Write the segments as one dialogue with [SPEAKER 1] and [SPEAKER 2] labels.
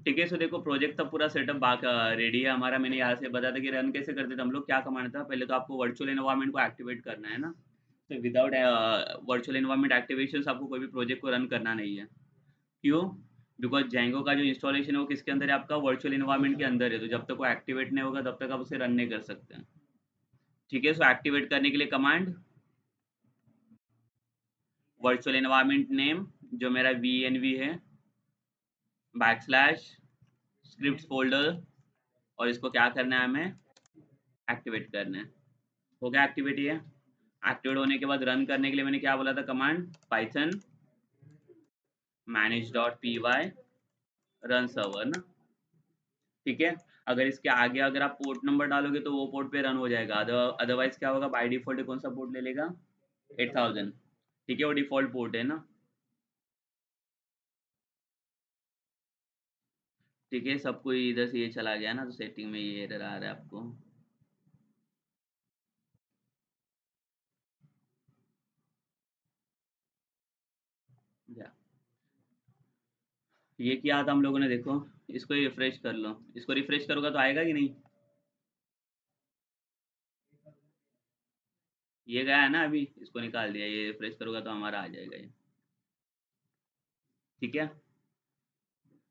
[SPEAKER 1] ठीक है, सो देखो प्रोजेक्ट का पूरा सेटअप रेडी है हमारा। मैंने यहाँ से बता था कि रन कैसे करते थे हम लोग, क्या कमांड था। पहले तो आपको वर्चुअल एनवायरनमेंट को एक्टिवेट करना है ना। तो विदाउट वर्चुअल एनवायरनमेंट एक्टिवेशन आपको कोई भी प्रोजेक्ट को रन करना नहीं है। क्यों? बिकॉज़ जेंगो का जो इंस्टॉलेशन है वो किसके अंदर है, आपका वर्चुअल एनवायरनमेंट के अंदर है। तो जब तक वो एक्टिवेट नहीं होगा तब तक आप उसे रन नहीं कर सकते हैं। ठीक है, सो एक्टिवेट करने के लिए कमांड वर्चुअल एनवायरनमेंट नेम, जो मेरा वीएनवी है, बैकस्लैश स्क्रिप्ट्स फ़ोल्डर, और इसको क्या करना है हमें, एक्टिवेट करना है। हो गया एक्टिवेट ये। एक्टिवेट होने के बाद रन करने के लिए मैंने क्या बोला था command, Python manage.py run server ना। ठीक है, अगर इसके आगे अगर आप पोर्ट नंबर डालोगे तो वो पोर्ट पे रन हो जाएगा। अदरवाइज क्या होगा, बाय डिफॉल्ट कौन सा पोर्ट ले लेगा, 8000। ठीक है, वो डिफॉल्ट पोर्ट है ना। ठीक है, सब कोई इधर से ये चला गया ना, तो सेटिंग में ये एरर आ रहा है आपको। या ये किया था हम लोगों ने, देखो इसको रिफ्रेश कर लो। इसको रिफ्रेश करोगे तो आएगा कि नहीं, ये गया है ना अभी, इसको निकाल दिया। ये रिफ्रेश करोगे तो हमारा आ जाएगा ये। ठीक है,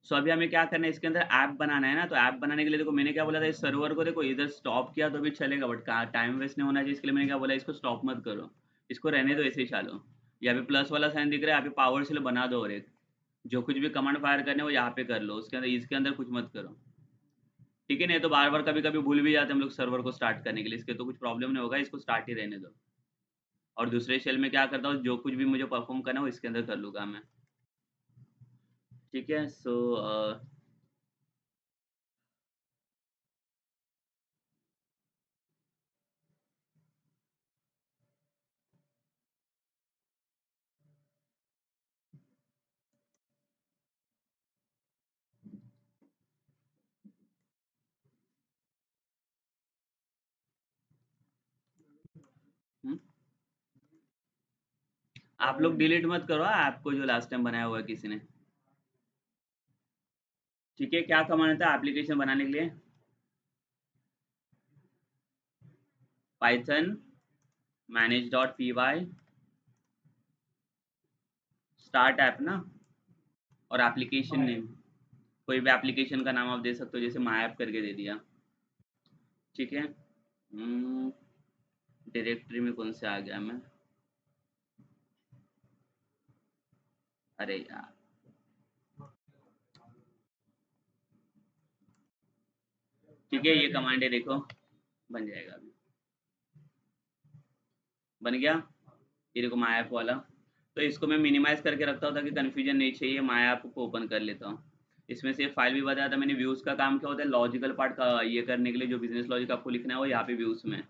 [SPEAKER 1] सो अभी हमें क्या करना है, इसके अंदर ऐप बनाना है ना। तो ऐप बनाने के लिए देखो मैंने क्या बोला था, इस सर्वर को देखो इधर स्टॉप किया तो भी चलेगा, बट टाइम वेस्ट नहीं होना चाहिए। इसके लिए मैंने क्या बोला, इसको स्टॉप मत करो, इसको रहने दो ऐसे ही चालो। यहाँ पे प्लस वाला साइन दिख रहा है, यहाँ पे पावर सेल बना दो, और एक जो कुछ भी कमांड फायर करने वो यहाँ पे कर लो, उसके अंदर इसके अंदर कुछ मत करो। ठीक है, नहीं तो बार बार कभी कभी भूल भी जाते हैं हम लोग सर्वर को स्टार्ट करने के लिए। इसके तो कुछ प्रॉब्लम नहीं होगा, इसको स्टार्ट ही रहने दो। और दूसरे शेल में क्या करता हूँ, जो कुछ भी मुझे परफॉर्म करना है वो इसके अंदर कर लूँगा मैं। ठीक है, सो आप लोग डिलीट मत करो ऐप को, जो लास्ट टाइम बनाया हुआ है किसी ने। ठीक है, क्या कमांड था एप्लीकेशन बनाने के लिए, पाइथन manage.py स्टार्ट ऐप ना, और एप्लीकेशन नेम कोई भी एप्लीकेशन का नाम आप दे सकते हो, जैसे माई ऐप करके दे दिया। ठीक है, डायरेक्टरी में कौन से आ गया मैं, अरे यार। ठीक है, ये कमांड है देखो, बन जाएगा अभी, बन गया। ये देखो माई ऐप वाला। तो इसको मैं मिनिमाइज करके रखता हूँ ताकि कन्फ्यूजन नहीं चाहिए। माई ऐप को ओपन कर लेता हूँ। इसमें से फाइल भी बताया था मैंने। व्यूज़ का काम क्या होता है, लॉजिकल पार्ट का ये करने के लिए, जो बिजनेस लॉजिक आपको लिखना है वो यहाँ पे व्यूज़ में।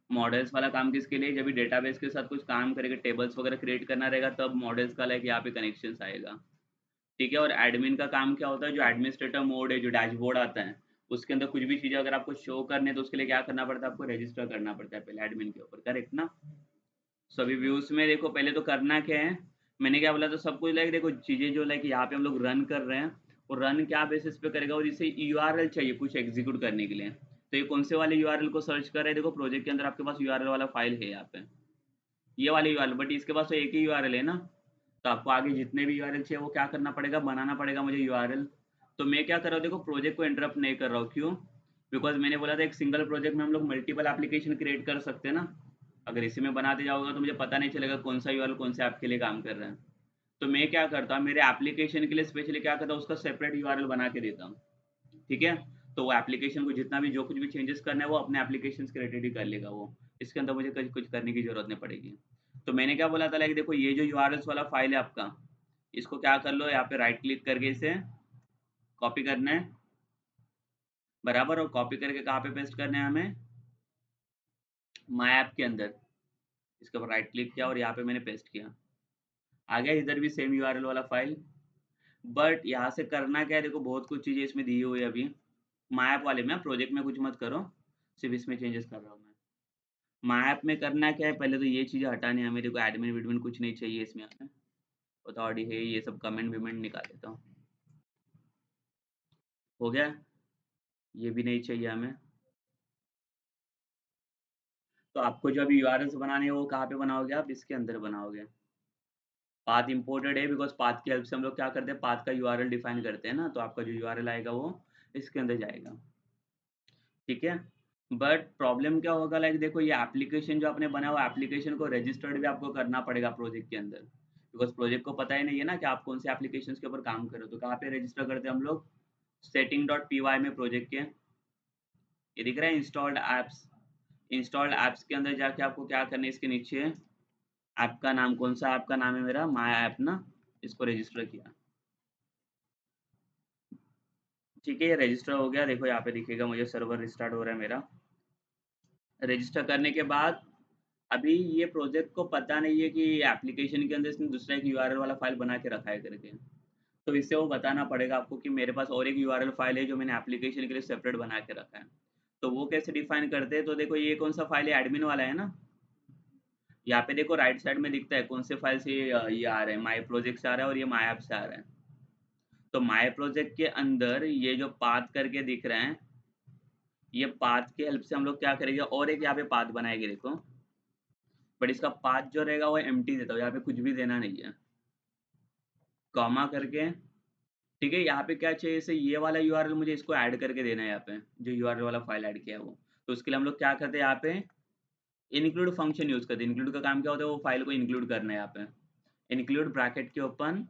[SPEAKER 1] मॉडल्स वाला काम किसके लिए, जब भी डेटाबेस के साथ कुछ काम करेगा, टेबल्स वगैरह क्रिएट करना रहेगा, तब मॉडल्स का लाइक यहाँ पे कनेक्शंस आएगा। ठीक है, और एडमिन का काम क्या होता है, जो एडमिनिस्ट्रेटर मोड है, जो डैशबोर्ड आता है, उसके अंदर कुछ भी चीज़ें अगर आपको शो करने हैं, तो उसके लिए क्या करना पड़ता है, आपको रजिस्टर करना पड़ता है पहले एडमिन के ऊपर, करेक्ट ना। सभी व्यूज में देखो पहले तो करना क्या है, मैंने क्या बोला था, सब कुछ लाइक देखो चीज़ें जो लाइक यहाँ पे हम लोग रन कर रहे हैं, और रन क्या बेसिस पे करेगा, और इसे यूआरएल चाहिए कुछ एग्जीक्यूट करने के लिए। तो ये कौन से वाले यूआरएल को सर्च कर रहे हैं, देखो प्रोजेक्ट के अंदर आपके पास यूआरएल वाला फाइल है यहाँ पे, ये वाले यूआरएल, बट इसके पास तो एक ही यूआरएल है ना। तो आपको आगे जितने भी यूआरएल चाहिए वो क्या करना पड़ेगा, बनाना पड़ेगा मुझे यूआरएल। तो मैं क्या कर रहा हूँ, देखो प्रोजेक्ट को इंटरप्ट नहीं कर रहा हूँ, क्यों, बिकॉज मैंने बोला था एक सिंगल प्रोजेक्ट में हम लोग मल्टीपल एप्लीकेशन क्रिएट कर सकते हैं ना। अगर इसी में बनाते जाओगे तो मुझे पता नहीं चलेगा कौन सा यूआरएल कौन से ऐप के लिए काम कर रहा है। तो मैं क्या करता हूँ, मेरे एप्लीकेशन के लिए स्पेशली क्या करता हूँ, उसका सेपरेट यूआरएल बना के देता हूँ। ठीक है, तो वो एप्लीकेशन को जितना भी जो कुछ भी चेंजेस करना है वो अपने एप्लीकेशन के रिलेटेड ही कर लेगा वो। इसके अंदर मुझे कुछ करने की जरूरत नहीं पड़ेगी। तो मैंने क्या बोला था, लाइक देखो ये जो यूआरएल्स वाला फाइल है आपका, इसको क्या कर लो, यहाँ पे राइट क्लिक करके इसे कॉपी करना है, बराबर। और कॉपी करके कहाँ पे पेस्ट करना है हमें, माई ऐप के अंदर। इसके ऊपर राइट क्लिक किया और यहाँ पे मैंने पेस्ट किया, आ गया इधर भी सेम यूआरएल वाला फाइल। बट यहाँ से करना क्या है, देखो बहुत कुछ चीज़ें इसमें दी हुई है अभी। माई ऐप वाले में प्रोजेक्ट में कुछ मत करो, सिर्फ इसमें चेंजेस कर रहा हूँ मैं। माई ऐप में करना क्या है, पहले तो ये चीज़ें हटानी है, मेरे को एडमिन वेडमिन कुछ नहीं चाहिए इसमें हमें। अथॉरिटी है, ये सब कमेंट वेमेंट निकाल देता हूँ। हो गया? ये भी नहीं चाहिए हमें। तो आपको जो अभी यूआरएल्स बनाने हैं वो कहाँ पे बनाओगे आप? इसके अंदर बनाओगे। पाथ इम्पोर्टेड है बिकॉज़ पाथ की हेल्प से हम लोग क्या करते हैं, पाथ का यूआरएल डिफाइन करते हैं ना, तो आपका जो यूआरएल आएगा वो इसके अंदर जाएगा, ठीक है? बट प्रॉब्लम क्या होगा, लाइक देखो ये एप्लीकेशन जो आपने बनाया हुआ एप्लीकेशन को रजिस्टर्ड भी आपको करना पड़ेगा प्रोजेक्ट के अंदर। बिकॉज़ प्रोजेक्ट को पता ही नहीं है ना कि आप कौन से एप्लीकेशंस के ऊपर काम कर रहे हो, तो कहाँ पे रजिस्टर करते हैं हम लोग? सेटिंग.py में प्रोजेक्ट के, ये दिख रहा है इंस्टॉल्ड ऐप्स। इंस्टॉल्ड ऐप्स के अंदर जाके आपको क्या करना है, इसके नीचे ऐप का नाम, कौन-सा ऐप का नाम है मेरा? माय ऐप ना, इसको रजिस्टर किया। ठीक है, ये रजिस्टर हो गया, देखो यहाँ पे दिखेगा मुझे सर्वर रिस्टार्ट हो रहा है मेरा। रजिस्टर करने के बाद अभी ये प्रोजेक्ट को पता नहीं है कि एप्लीकेशन के अंदर इसने दूसरा एक यूआरएल वाला फ़ाइल बना के रखा है करके। तो इससे वो बताना पड़ेगा आपको कि मेरे पास और एक यूआरएल फ़ाइल है जो मैंने एप्लीकेशन के लिए सेपरेट बना के रखा है। तो वो कैसे डिफाइन करते हैं? तो देखो ये कौन-सा फ़ाइल है, एडमिन वाला है ना? यहाँ पे देखो राइट साइड में दिखता है कौन से फ़ाइल से ये आ रहा है, माय प्रोजेक्ट से आ रहा है और ये माय ऐप से आ रहा है। तो माय प्रोजेक्ट के अंदर ये जो पाथ करके दिख रहे हैं, ये पाथ की हेल्प से हम लोग क्या करेंगे, और एक यहाँ पे पाथ बनाएँगे देखो। बट इसका पाथ जो रहेगा वो एम्प्टी देता हूँ, यहाँ पे कुछ भी देना नहीं है। कॉमा करके, ठीक है, यहाँ पे क्या चाहिए, जैसे ये वाला यूआरएल मुझे इसको ऐड करके देना है यहाँ पे, जो यूआरएल वाला फ़ाइल ऐड किया है वो। तो उसके लिए हम लोग क्या करते हैं, यहाँ पे इंक्लूड फंक्शन यूज़ करते हैं। इंक्लूड का काम क्या होता है, वो फ़ाइल को इंक्लूड करना है यहाँ पे। इंक्लूड ब्रैकेट के ओपन,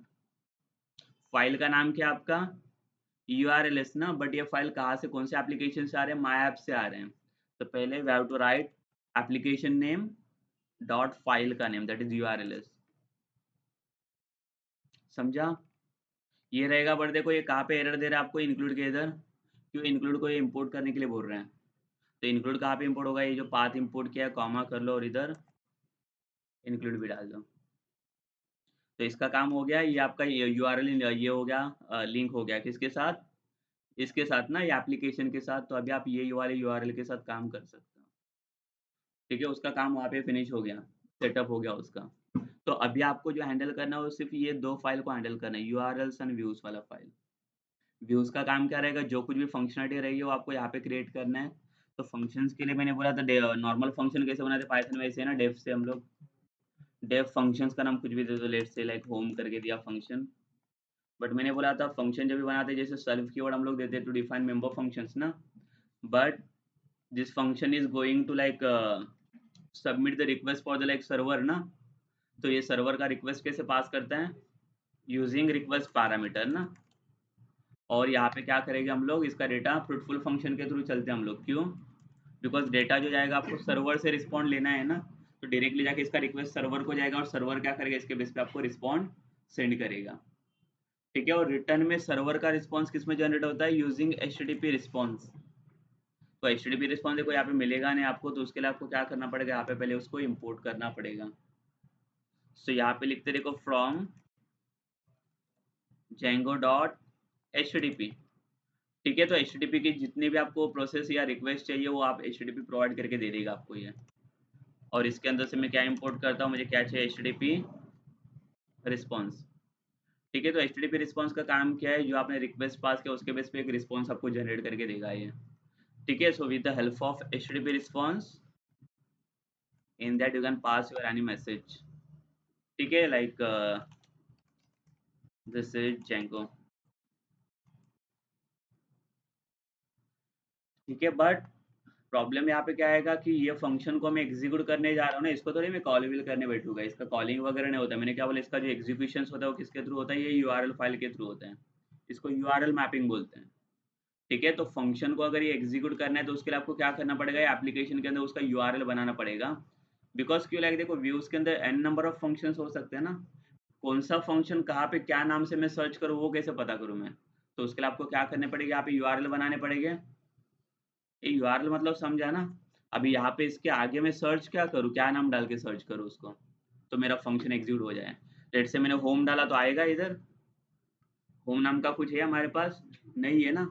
[SPEAKER 1] फ़ाइल का नाम क्या है आपका? यूआरएलएस ना, बट ये फ़ाइल कहाँ से, कौन से एप्लीकेशन से आ रहे हैं? माय ऐप से आ रहे हैं। तो पहले we have to write application name dot file का नेम दैट इज़ यूआरएलएस। समझा? ये रहेगा, बट देखो ये कहाँ पे एरर दे रहा है आपको, इंक्लूड के इधर। क्यों? इंक्लूड को ये इम्पोर्ट करने के लिए बोल रहे हैं। तो इंक्लूड कहाँ पे इम्पोर्ट होगा, ये जो पाथ इम्पोर्ट किया है, कॉमा कर लो और इधर इंक्लूड भी डाल दो। तो इसका काम हो गया, ये आपका ये यूआरएल ये हो गया, लिंक हो गया किसके साथ? इसके साथ ना, ये एप्लीकेशन के साथ। तो अभी आप ये वाले यूआरएल के साथ काम कर सकते हो। ठीक है, उसका काम वहाँ पे फिनिश हो गया, सेटअप हो गया उसका। तो अभी आपको जो हैंडल करना है वो सिर्फ़ ये 2 फाइल को हैंडल करना है, यूआरएल्स एंड व्यूज़ वाला फाइल। व्यूज़ का काम क्या रहेगा, जो कुछ भी फंक्शनैलिटी रहेगी वो आपको यहाँ पे क्रिएट करना है। तो फंक्शंस के लिए मैंने बोला था नॉर्मल फंक्शन कैसे बनाते हैं पाइथन, वैसे है ना, डेफ से हम लोग डेफ फंक्शंस का नाम कुछ भी दे दो, लेट्स से लाइक होम करके दिया फंक्शन। बट मैंने बोला था फंक्शन जब भी बनाते हैं जैसे सेल्फ कीवर्ड हम लोग देते हैं टू डिफाइन मेंबर फंक्शंस ना, but this function is going to like submit the request for the like server ना, तो ये सर्वर का रिक्वेस्ट कैसे पास करता है, यूजिंग रिक्वेस्ट पैरामीटर ना। और यहाँ पे क्या करेंगे हम लोग, इसका डेटा फ्रूटफुल फंक्शन के थ्रू चलते हैं हम लोग, क्यों? बिकॉज़ डेटा जो जाएगा आपको सर्वर से रिस्पॉन्ड लेना है ना, तो डायरेक्टली जाके इसका रिक्वेस्ट सर्वर को जाएगा और सर्वर क्या करेगा, इसके बेस पे आपको रिस्पॉन्ड सेंड करेगा। ठीक है, और रिटर्न में सर्वर का रिस्पॉन्स किसमें जनरेट होता है, यूजिंग एचटीटीपी रिस्पॉन्स। तो एचटीटीपी रिस्पॉन्स देखो यहाँ पे मिलेगा नहीं आपको, तो उसके लिए आपको क्या करना पड़ेगा, यहाँ पे पहले उसको इंपोर्ट करना पड़ेगा। सो यहाँ पे लिखते देखो फ्रॉम जेंगो डॉट एचटीटीपी। ठीक है, तो एचटीटीपी की जितनी भी आपको प्रोसेस या रिक्वेस्ट चाहिए वो आप एचटीटीपी प्रोवाइड करके दे देगा आपको ये। और इसके अंदर से मैं क्या इंपोर्ट करता हूँ, मुझे क्या चाहिए, एचटीटीपी रिस्पॉन्स। ठीक है, तो एचटीटीपी रिस्पॉन्स का काम क्या है, जो आपने रिक्वेस्ट पास किया उसके बेस पे एक रिस्पॉन्स आपको जनरेट करके देगा ये। ठीक है, so with the help of HTTP response in that you can pass your any message. ठीक है, लाइक दिस इज जेंगो। ठीक है, बट प्रॉब्लम यहाँ पे क्या आएगा कि ये फंक्शन को मैं एग्जीक्यूट करने जा रहा हूँ ना, इसको थोड़ी मैं कॉल विल करने बैठूंगा, इसका कॉलिंग वगैरह नहीं होता। मैंने क्या बोला, इसका जो एग्जीक्यूशन होता है वो किसके थ्रू होता है, ये यूआरएल फाइल के थ्रू होता है। इसको यूआरएल मैपिंग बोलते हैं। ठीक है, तो फंक्शन को अगर ये एग्जीक्यूट करना है तो उसके लिए आपको क्या करना पड़ेगा, एप्लीकेशन के अंदर उसका यूआरएल बनाना पड़ेगा। बिकॉज क्यों, लाइक देखो व्यूज के अंदर एन नंबर ऑफ फंक्शंस हो सकते हैं ना, कौन सा फंक्शन कहाँ पे क्या नाम से मैं सर्च करूँ वो कैसे पता करूँ मैं? तो उसके लिए आपको क्या करने पड़ेगा, यहाँ पे यूआरएल बनाने पड़ेंगे। ये यूआरएल मतलब समझा ना? अभी यहाँ पे इसके आगे मैं सर्च क्या करूँ, क्या नाम डाल के सर्च करूँ उसको, तो मेरा फंक्शन एग्जीक्यूट हो जाए। लेट्स से मैंने होम डाला तो आएगा इधर, होम नाम का कुछ है हमारे पास? नहीं है ना।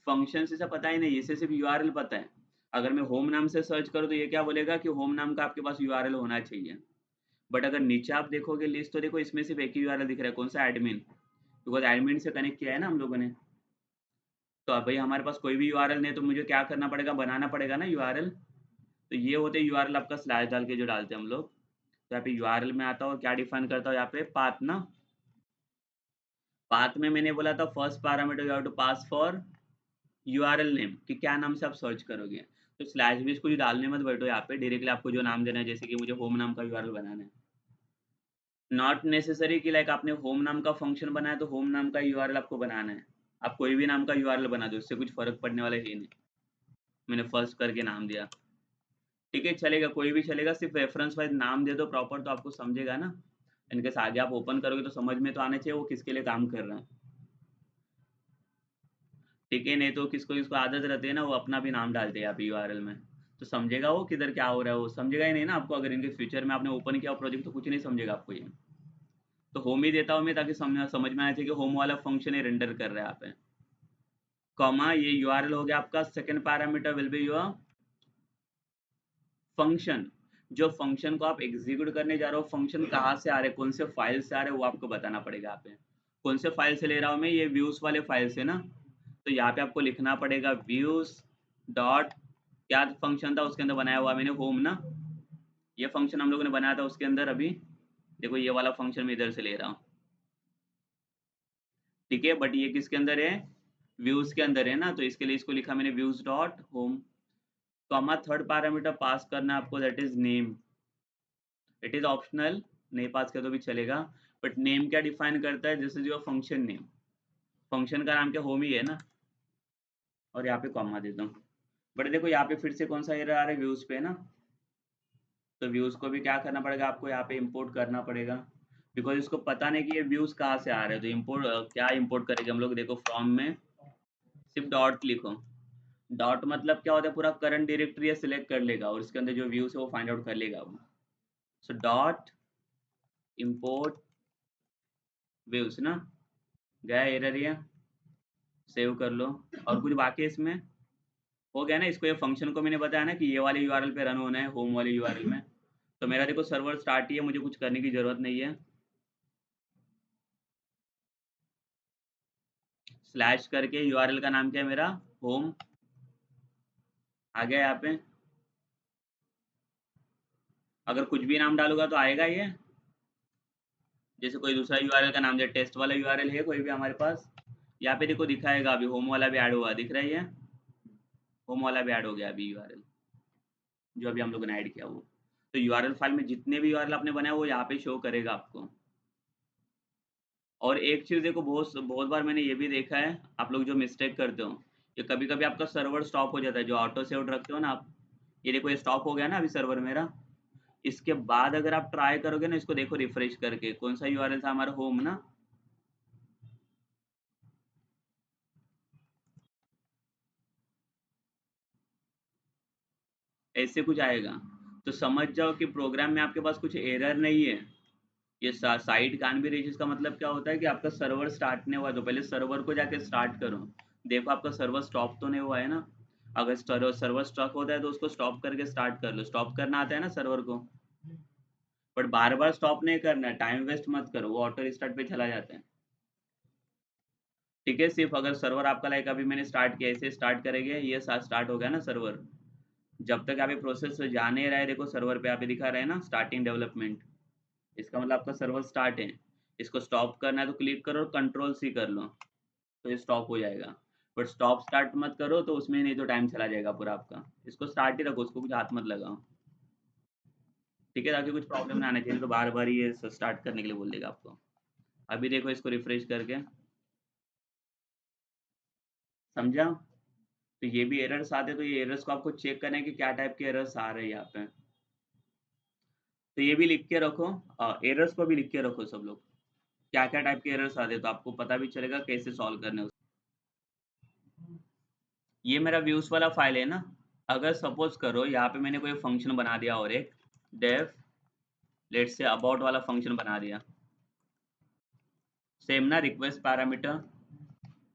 [SPEAKER 1] फंक्शन से पता ही नहीं, इसे सिर्फ यूआरएल पता है। अगर मैं होम नाम से सर्च करूँ तो ये क्या बोलेगा कि होम नाम का आपके पास यूआरएल होना चाहिए। बट अगर नीचे आप देखोगे लिस्ट, तो देखो इसमें सिर्फ एक ही यूआरएल दिख रहा है, कौन सा, एडमिन। बिकॉज़ एडमिन से कनेक्ट किया है ना हम लोगों ने। तो अब भाई हमारे पास कोई भी यूआरएल नहीं है तो मुझे क्या करना पड़ेगा, बनाना पड़ेगा ना यूआरएल। तो ये होते हैं यूआरएल आपका स्लैश डाल के जो डालते हैं हम लोग। तो यहाँ पे यूआरएल में आता हूँ, क्या डिफाइन करता हूँ यहाँ पे पाथ ना। पाथ में मैंने बोला था first parameter you have to pass for URL name, कि क्या नाम से आप सर्च करोगे। तो स्लैश भी कुछ डालने मत बैठो यहाँ पे, डायरेक्टली आपको जो नाम देना है, जैसे कि मुझे होम नाम का यूआरएल बनाना है। नॉट नेसेसरी कि लाइक आपने होम नाम का फंक्शन बनाया तो होम नाम का यूआरएल आपको बनाना है। आप कोई भी नाम का यूआरएल बना दो, इससे कुछ फर्क पड़ने वाला है नहीं। मैंने फर्स्ट करके नाम दिया, ठीक है चलेगा, कोई भी चलेगा, सिर्फ रेफरेंस वाइज नाम दे दो प्रॉपर, तो आपको समझेगा ना। इनकेस आगे आप ओपन करोगे तो समझ में तो आना चाहिए वो किसके लिए काम कर रहा है, ठीक है। नहीं तो किसको किसको आदत रहती है ना, वो अपना भी नाम डालते हैं यहाँ पे यूआरएल में, तो समझेगा वो किधर क्या हो रहा है, वो समझेगा ही नहीं ना आपको। अगर इनके फ्यूचर में आपने ओपन किया प्रोजेक्ट तो कुछ नहीं समझेगा आपको ये। तो होम ही देता हूँ मैं, ताकि समझ में आना चाहिए कि होम वाला फंक्शन ही रेंडर कर रहा है यहाँ पे। कॉमा, ये यूआरएल हो गया आपका। Second parameter will be your function. जो फंक्शन को आप एग्जीक्यूट करने जा रहे हो, फंक्शन कहाँ से आ रहे हैं, कौन से फाइल से आ रहे हैं, वो आपको बताना पड़ेगा यहाँ पे। कौन से फाइल से ले रहा हूँ मैं, ये व्यूज वाले फाइल से ना। तो यहाँ पे आपको लिखना पड़ेगा व्यूज डॉट, क्या फंक्शन था उसके अंदर बनाया हुआ मैंने, होम ना। ये फंक्शन हम लोगों ने बनाया था उसके अंदर। अभी देखो ये वाला फंक्शन मैं इधर से ले रहा हूँ, ठीक है। बट ये किसके अंदर है, व्यूज के अंदर है ना, तो इसके लिए इसको लिखा मैंने views dot home. Comma third parameter pass करना है आपको, that is name. It is optional, नहीं पास कर तो भी चलेगा, बट नेम क्या डिफाइन करता है, this is your function name. Function का नाम क्या, होम ही है ना। और यहाँ पे कॉमा देता हूँ। बट देखो यहाँ पे फिर से कौन सा एरर आ रहा है, व्यूज पे ना। तो व्यूज को भी क्या करना पड़ेगा आपको, यहाँ पे इंपोर्ट करना पड़ेगा, बिकॉज इसको पता नहीं कि ये व्यूज कहाँ से आ रहे हैं। तो इंपोर्ट क्या इंपोर्ट करेंगे हम लोग, देखो फ्रॉम में सिर्फ डॉट लिखो। डॉट मतलब क्या होता है, पूरा करंट डायरेक्टरी सिलेक्ट कर लेगा और इसके अंदर जो व्यूज है वो फाइंड आउट कर लेगा वो। सो डॉट इंपोर्ट व्यूज ना, गया एरर ये, सेव कर लो। और कुछ बाकी है इसमें, हो गया ना। इसको ये फंक्शन को मैंने बताया ना कि ये वाले यूआरएल पे रन होना है, होम वाले यूआरएल में। तो मेरा देखो सर्वर स्टार्ट ही है, मुझे कुछ करने की जरूरत नहीं है। स्लैश करके यूआरएल का नाम क्या है मेरा, होम। आ गया यहाँ पे। अगर कुछ भी नाम डालूंगा तो आएगा ये, जैसे कोई दूसरा यूआरएल का नाम, जैसे टेस्ट वाला यूआरएल है कोई भी हमारे पास, यहाँ पे देखो दिखाएगा। अभी होम वाला भी ऐड हुआ, दिख रहा है ये, होम वाला भी ऐड हो गया अभी यूआरएल, जो अभी हम लोगों ने ऐड किया वो। तो यूआरएल फाइल में जितने भी यूआरएल आपने बनाया वो यहाँ पे शो करेगा आपको। और एक चीज़ देखो, बहुत बहुत बार मैंने ये भी देखा है, आप लोग जो मिस्टेक करते हो, ये कभी-कभी आपका सर्वर स्टॉप हो जाता है, जो ऑटो सेव्ड रखते हो ना आप। ये देखो ये स्टॉप हो गया ना अभी सर्वर मेरा। इसके बाद अगर आप ट्राई करोगे ना इसको, देखो रिफ्रेश करके, कौन सा यूआरएल था हमारा, होम ना। ऐसे कुछ आएगा, तो समझ जाओ कि प्रोग्राम में आपके पास कुछ एरर नहीं है। ये साइट कान भी रीच, इसका मतलब क्या होता है कि आपका सर्वर स्टार्ट नहीं हुआ, तो पहले सर्वर को जाके स्टार्ट करो। देखो आपका सर्वर स्टॉप तो नहीं हुआ है ना। अगर सर्वर स्टॉप होता है तो उसको स्टॉप करके स्टार्ट कर लो, स्टॉप करना आता है ना सर्वर को। बट बार बार स्टॉप नहीं करना है, टाइम वेस्ट मत करो, वो ऑटो रिस्टार्ट पे चला जाता है, ठीक है। सिर्फ अगर सर्वर आपका लाइक अभी मैंने स्टार्ट किया, ऐसे स्टार्ट करेंगे, ये स्टार्ट हो गया ना सर्वर। जब तक आप ये प्रोसेस जाने रहा है, देखो सर्वर पे आप दिखा रहे हैं ना स्टार्टिंग डेवलपमेंट, इसका मतलब आपका सर्वर स्टार्ट है। इसको स्टॉप करना है तो क्लिक करो और कंट्रोल सी कर लो, तो ये स्टॉप हो जाएगा। बट स्टॉप स्टार्ट मत करो, तो उसमें नहीं तो टाइम चला जाएगा पूरा आपका। इसको स्टार्ट ही रखो, उसको कुछ हाथ मत लगाओ, ठीक है, ताकि कुछ प्रॉब्लम ना आना चाहिए। तो बार बार ये स्टार्ट करने के लिए बोल देगा आपको। अभी देखो इसको रिफ्रेश करके, समझा। तो ये भी एरर्स आते हैं, तो ये एरर्स को आपको चेक करना है कि क्या टाइप के एरर्स आ रहे हैं यहाँ पे। तो ये भी लिख के रखो, एरर्स को भी लिख के रखो सब लोग, क्या क्या टाइप के एरर्स आते हैं, तो आपको पता भी चलेगा कैसे सॉल्व करने हैं। ये मेरा व्यूज वाला फाइल है ना। अगर सपोज करो यहाँ पे मैंने कोई फंक्शन बना दिया, और एक डेफ लेट्स से अबाउट वाला फंक्शन बना दिया, सेम ना रिक्वेस्ट पैरामीटर।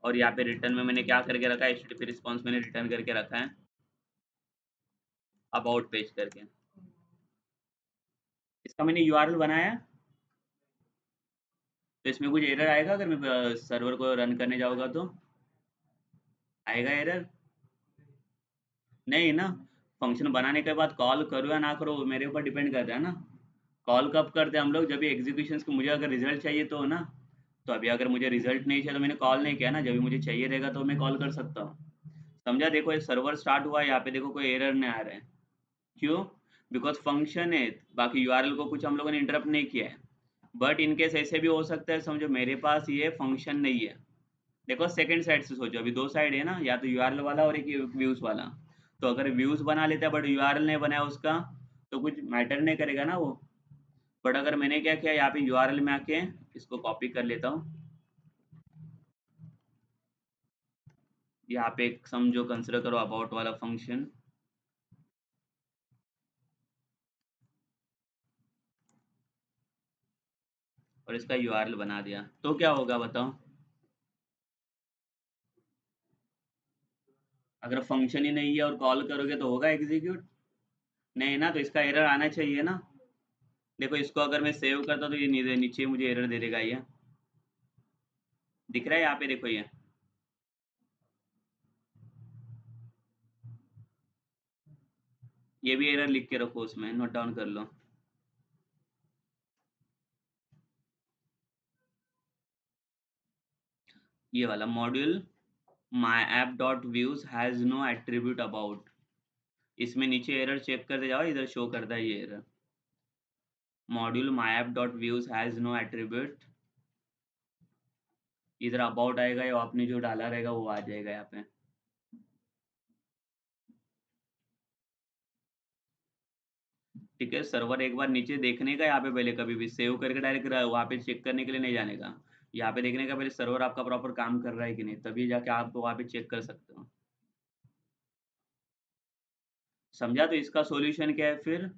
[SPEAKER 1] और यहाँ पे रिटर्न में मैंने क्या करके रखा है, एचटीटीपी रिस्पांस मैंने रिटर्न करके रखा है अबाउट पेज करके। इसका मैंने यूआरएल बनाया, तो इसमें कुछ एरर आएगा अगर मैं सर्वर को रन करने जाऊंगा तो। आएगा एरर? नहीं ना, फंक्शन बनाने के बाद कॉल करो या ना करो वो मेरे ऊपर डिपेंड करता है ना। कॉल कब करते हैं हम लोग, जब भी एग्जीक्यूशन को मुझे अगर रिजल्ट चाहिए तो ना। तो अभी अगर मुझे रिजल्ट नहीं चाहिए तो मैंने कॉल नहीं किया ना, जब भी मुझे चाहिए रहेगा तो मैं कॉल कर सकता हूँ। समझा? देखो ये सर्वर स्टार्ट हुआ है, यहाँ पे देखो कोई एरर नहीं आ रहा है। क्यों? बिकॉज फंक्शन है, बाकी यूआरएल को कुछ हम लोगों ने इंटरप्ट नहीं किया है। बट इनकेस ऐसे भी हो सकता है, समझो मेरे पास ये फंक्शन नहीं है। देखो सेकंड साइड से सोचो, अभी दो साइड है ना, या तो यूआरएल वाला और एक व्यूज वाला। तो अगर व्यूज बना लेता है बट यूआरएल नहीं बनाया उसका, तो कुछ मैटर नहीं करेगा ना वो। बट अगर मैंने क्या किया, यहाँ पे यूआरएल में आके इसको कॉपी कर लेता हूँ। यहाँ पे एक समझो कंसिडर करो अबाउट वाला फंक्शन। और इसका यूआरएल बना दिया, तो क्या होगा बताओ? अगर फंक्शन ही नहीं है और कॉल करोगे तो होगा एग्जीक्यूट? नहीं ना, तो इसका एरर आना चाहिए ना। देखो इसको अगर मैं सेव करता तो ये नीचे मुझे एरर दे देगा ये। दिख रहा है यहाँ पे, देखो ये। ये भी एरर लिख के रखो, उसमें नोट डाउन कर लो। ये वाला module my app dot views has no attribute about. इसमें नीचे एरर चेक करते जाओ, इधर शो करता है ये error. Module my app dot views has no attribute. इधर अबाउट आएगा, या आपने जो डाला रहेगा वो आ जाएगा यहाँ पे। ठीक है, सर्वर एक बार नीचे देखने का यहाँ पे, पहले कभी भी सेव करके डायरेक्ट वहाँ पे चेक करने के लिए नहीं जाने का। यहाँ पे देखने का पहले सर्वर आपका प्रॉपर काम कर रहा है कि नहीं, तभी जाके आप वहाँ पे चेक कर सकते हो। समझा? तो इसका सॉल्यूशन क्या है फिर?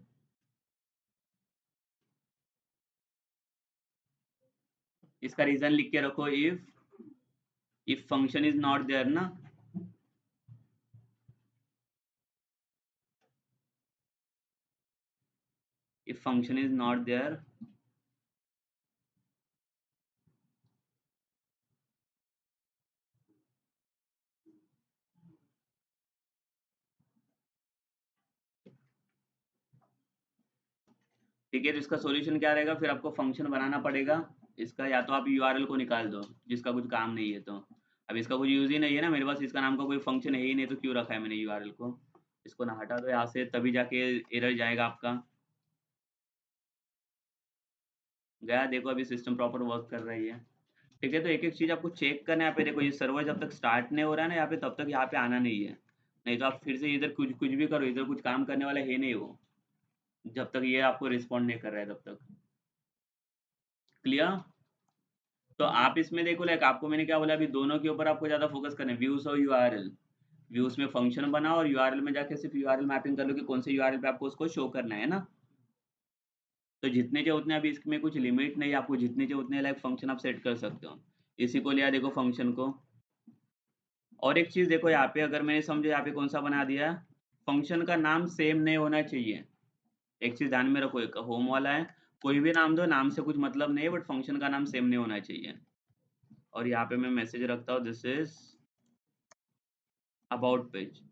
[SPEAKER 1] इसका रीजन लिख के रखो, if function is not there ना। If function is not there, ठीक है, तो इसका सॉल्यूशन क्या रहेगा फिर? आपको फंक्शन बनाना पड़ेगा इसका, या तो आप यूआरएल को निकाल दो जिसका कुछ काम नहीं है तो। अब इसका कुछ यूज ही नहीं है ना मेरे पास, इसका नाम का कोई फंक्शन है ही नहीं, तो क्यों रखा है मैंने यूआरएल को? इसको ना हटा दो यहाँ से, तभी जाके एरर जाएगा आपका। गया? देखो अभी सिस्टम प्रॉपर वर्क कर रही है। ठीक है, तो एक एक चीज आपको चेक करना है यहाँ पे। देखो ये सर्वर जब तक स्टार्ट नहीं हो रहा है ना यहाँ पे, तब तक यहाँ पे आना नहीं है। नहीं तो आप फिर से इधर कुछ कुछ भी करो, इधर कुछ काम करने वाला है नहीं वो, जब तक ये आपको रिस्पॉन्ड नहीं कर रहा है तब तक। क्लियर? तो आप इसमें देखो, लाइक आपको मैंने क्या बोला, अभी दोनों के ऊपर आपको ज्यादा फोकस करना है, व्यूज और यूआरएल। व्यूज में फंक्शन बनाओ और यूआरएल में जाके सिर्फ यूआरएल मैपिंग कर लो कि कौन से यूआरएल पे आपको उसको शो करना है ना। तो जितने चाहिए उतने, अभी इसमें कुछ लिमिट नहीं है, आपको जितने चाहिए उतने लाइक फंक्शन आप सेट कर सकते हो। इसी को लिया देखो फंक्शन को। और एक चीज देखो यहाँ पे, अगर मैंने समझो यहाँ पे कौन सा बना दिया, फंक्शन का नाम सेम नहीं होना चाहिए। एक चीज ध्यान में रखो, एक होम वाला है, कोई भी नाम दो, नाम से कुछ मतलब नहीं है, बट फंक्शन का नाम सेम नहीं होना चाहिए। और यहाँ पे मैं मैसेज रखता हूँ, दिस इज अबाउट पेज।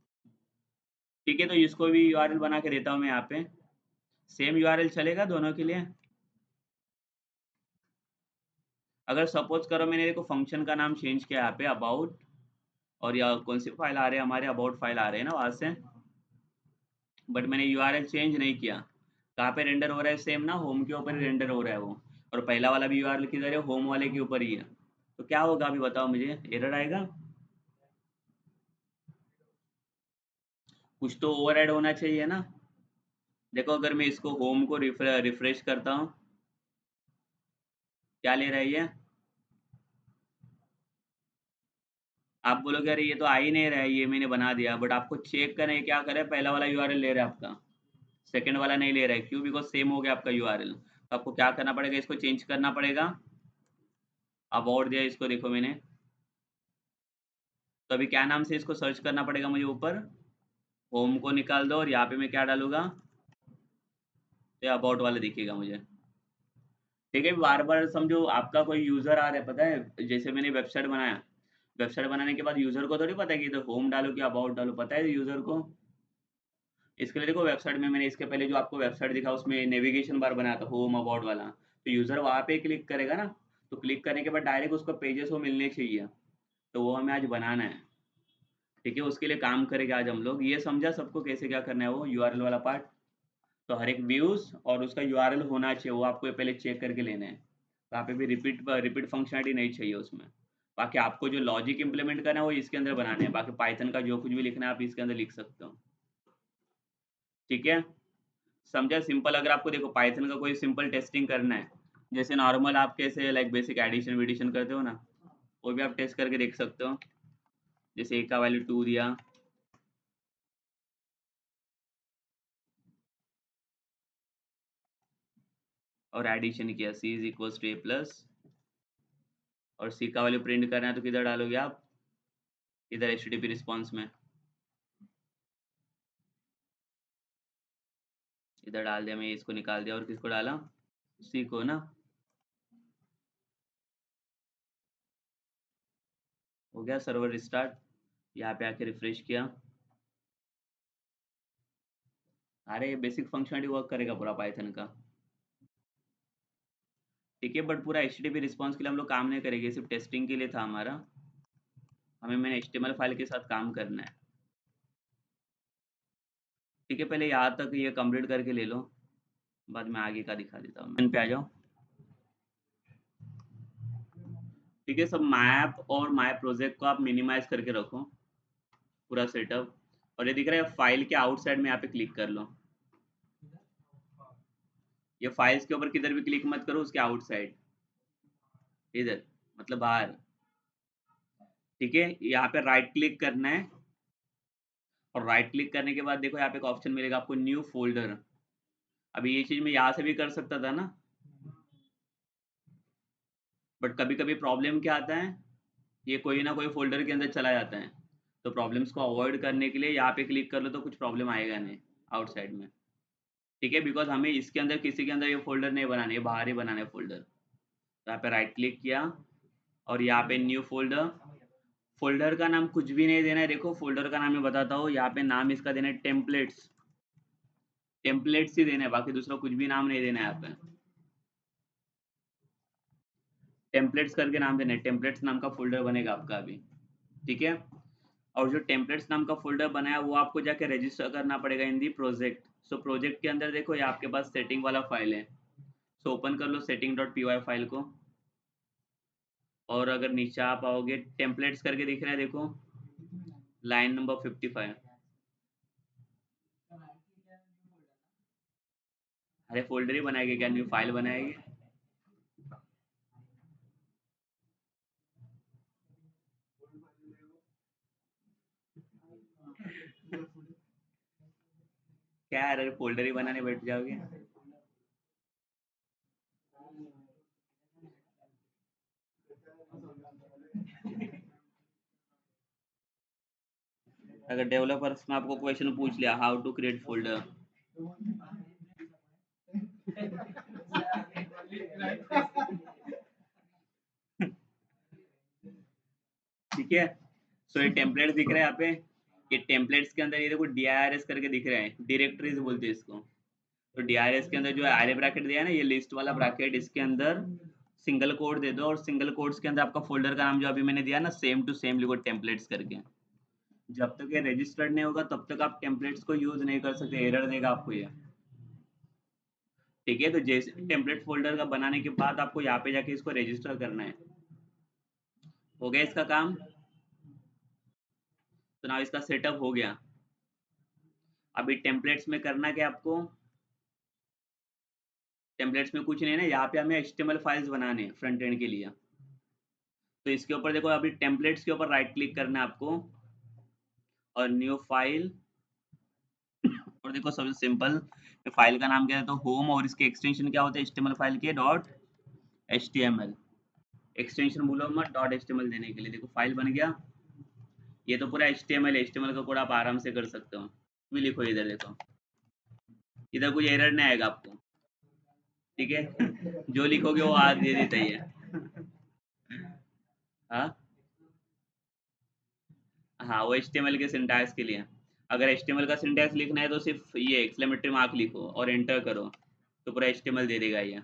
[SPEAKER 1] ठीक है, तो इसको भी यूआरएल बना के देता हूँ मैं यहाँ पे। सेम यूआरएल चलेगा दोनों के लिए? अगर सपोज करो मैंने देखो फंक्शन का नाम चेंज किया यहाँ पे अबाउट, और या कौन सी फाइल आ रही है हमारे, अबाउट फाइल आ रहे हैं ना वहां से, बट मैंने यूआरएल चेंज नहीं किया। कहाँ पे रेंडर हो रहा है? सेम ना, होम के ऊपर ही रेंडर हो रहा है वो। और पहला वाला भी यूआरएल किधर है? होम वाले के ऊपर ही है। तो क्या होगा अभी बताओ मुझे? एरर आएगा? कुछ तो ओवरराइड होना चाहिए ना। देखो अगर मैं इसको होम को रिफ्रेश करता हूँ, क्या ले रहा है ये? आप बोलोगे अरे ये तो आ ही नहीं रहा है, ये मैंने बना दिया, बट आपको चेक करना है क्या करे, पहला वाला यूआरएल ले रहा है आपका, सेकंड वाला नहीं ले रहा है। क्यों? बिकॉज सेम हो गया आपका यूआरएल। तो आपको क्या करना पड़ेगा, इसको चेंज करना पड़ेगा। अबाउट दिया इसको, देखो मैंने। तो अभी क्या नाम से इसको सर्च करना पड़ेगा मुझे ऊपर? होम को निकाल दो और यहाँ पे मैं क्या डालूंगा, तो अबाउट वाला दिखेगा मुझे। ठीक है, बार बार समझो आपका कोई यूजर आ रहा है, पता है जैसे मैंने वेबसाइट बनाया, वेबसाइट बनाने के बाद यूजर को थोड़ी पता है कि इधर होम डालो कि अबाउट डालो, पता है यूजर को। इसके लिए देखो वेबसाइट में मैंने इसके पहले जो आपको वेबसाइट दिखा उसमें नेविगेशन बार बनाया था होम अबाउट वाला, तो यूजर वहाँ पे क्लिक करेगा ना, तो क्लिक करने के बाद डायरेक्ट उसको पेजेस वो मिलने चाहिए, तो वो हमें आज बनाना है। ठीक है, उसके लिए काम करेंगे आज हम लोग। ये समझा सबको कैसे क्या करना है वो यूआरएल वाला पार्ट। तो हर एक व्यूज और उसका यूआरएल होना चाहिए, वो आपको पहले चेक करके लेना है। वहाँ पे भी रिपीट रिपीट फंक्शनलिटी नहीं चाहिए उसमें। बाकी आपको जो लॉजिक इम्प्लीमेंट करना है वो इसके अंदर बनाने हैं, बाकी पाइथन का जो कुछ भी लिखना है आप इसके अंदर लिख सकते हो। ठीक है, समझा सिंपल। अगर आपको देखो पाइथन का कोई सिंपल टेस्टिंग करना है, जैसे नॉर्मल आप कैसे लाइक बेसिक एडिशन वेडिशन करते हो ना, वो भी आप टेस्ट करके देख सकते हो। जैसे ए का वैल्यू 2 दिया और एडिशन किया, C is equals to A plus, और सी का वैल्यू प्रिंट करना है तो किधर डालोगे आप, इधर एचटीटीपी रिस्पॉन्स में इधर डाल दिया, मैं इसको निकाल दिया और किसको डाला, सी को ना। हो गया सर्वर रिस्टार्ट, यहाँ पे आके रिफ्रेश किया। अरे बेसिक फंक्शनलिटी वर्क करेगा पूरा पाइथन का। ठीक है, बट पूरा एचटीटीपी रिस्पॉन्स के लिए हम लोग काम नहीं करेंगे, सिर्फ टेस्टिंग के लिए था हमारा। हमें मैंने एचटीएमएल फाइल के साथ काम करना है। ठीक है, पहले यहाँ तक ये कंप्लीट करके ले लो, बाद में आगे का दिखा देता हूँ। मैं पे आ जाओ। ठीक है, सब मैप और माय प्रोजेक्ट को आप मिनिमाइज करके रखो, पूरा सेटअप। और ये दिख रहा है फाइल के आउटसाइड में यहाँ पे क्लिक कर लो। ये फाइल्स के ऊपर किधर भी क्लिक मत करो, उसके आउटसाइड इधर, मतलब बाहर। ठीक है, यहाँ पे राइट क्लिक करना है, और राइट क्लिक करने के बाद देखो यहाँ पे एक ऑप्शन मिलेगा आपको न्यू फोल्डर। अभी ये चीज मैं यहाँ से भी कर सकता था ना, बट कभी कभी प्रॉब्लम क्या आता है, ये कोई ना कोई फोल्डर के अंदर चला जाता है। तो प्रॉब्लम्स को अवॉइड करने के लिए यहाँ पे क्लिक कर लो तो कुछ प्रॉब्लम आएगा नहीं आउटसाइड में। ठीक है, बिकॉज हमें इसके अंदर किसी के अंदर ये फोल्डर नहीं बनाने, ये बाहर ही बनाने फोल्डर। तो यहाँ पे राइट क्लिक किया और यहाँ पे न्यू फोल्डर। फोल्डर का नाम कुछ भी नहीं देना है, देखो फोल्डर का नाम मैं बताता हूँ, यहाँ पे नाम इसका देना है टेम्पलेट्स। टेम्पलेट्स ही देना है, बाकी दूसरा कुछ भी नाम नहीं देना है यहाँ पे। टेम्पलेट्स करके नाम देना है, टेम्पलेट्स नाम का फोल्डर बनेगा आपका अभी। ठीक है, और जो टेम्पलेट्स नाम का फोल्डर बनाया वो आपको जाके रजिस्टर करना पड़ेगा इन दी प्रोजेक्ट। सो प्रोजेक्ट के अंदर देखो ये आपके पास सेटिंग वाला फाइल है, सो ओपन कर लो सेटिंग डॉट पी फाइल को। और अगर नीचे आप आओगे टेम्पलेट्स करके दिख रहा है देखो, लाइन नंबर 55। अरे फोल्डर ही बनाएंगे क्या, न्यू फाइल बनाएंगे। क्या यार, अरे फोल्डर ही बनाने बैठ जाओगे। अगर डेवलपर्स में आपको क्वेश्चन पूछ लिया हाउ टू क्रिएट फोल्डर, ठीक है। सो ये टेम्पलेट्स दिख रहा है यहाँ पे, ये टेम्पलेट्स के अंदर ये देखो DIRS करके दिख रहा है, डायरेक्टरीज बोलते हैं इसको। तो DIRS के अंदर जो आरे ब्रैकेट दिया है ना, ये लिस्ट वाला ब्रैकेट, इसके अंदर सिंगल कोड दे दो, और सिंगल कोड्स के अंदर आपका फोल्डर का नाम जो अभी मैंने दिया ना सेम टू सेम लिखो टेम्पलेट्स करके। जब तक ये रजिस्टर्ड नहीं होगा तब तक आप टेम्पलेट्स को यूज नहीं कर सकते, एरर देगा आपको ये। ठीक है, तो जैसे टेम्पलेट फोल्डर का बनाने के बाद आपको यहाँ पे जाके इसको रजिस्टर करना है। हो गया इसका काम। तो ना इसका सेटअप हो गया। अभी टेम्पलेट्स में करना क्या आपको, टेम्पलेट्स में कुछ नहीं है ना, यहाँ पे हमें HTML फाइल्स बनाने हैं फ्रंट एंड के लिए। तो इसके ऊपर देखो अभी टेम्पलेट्स के ऊपर राइट क्लिक करना है आपको, और न्यू फाइल। और देखो सबसे सिंपल, फाइल का नाम क्या है तो होम, और इसके एक्सटेंशन क्या होते हैं HTML फाइल के डॉट HTML। एक्सटेंशन भूलो मत डॉट HTML देने के लिए। देखो फाइल बन गया, ये तो पूरा HTML है, HTML का कोड आप आराम से कर सकते हो। भी लिखो इधर देखो, इधर कोई एरर नहीं आएगा आपको। ठीक है, जो लिखोगे वो आज दे देता ही है। हाँ, हाँ, वो एचटीएमएल के सिंटैक्स के लिए। अगर एचटीएमएल का सिंटैक्स लिखना है तो सिर्फ ये एक्सक्लेमेटरी मार्क लिखो और एंटर करो, तो पूरा एचटीएमएल दे देगा ये।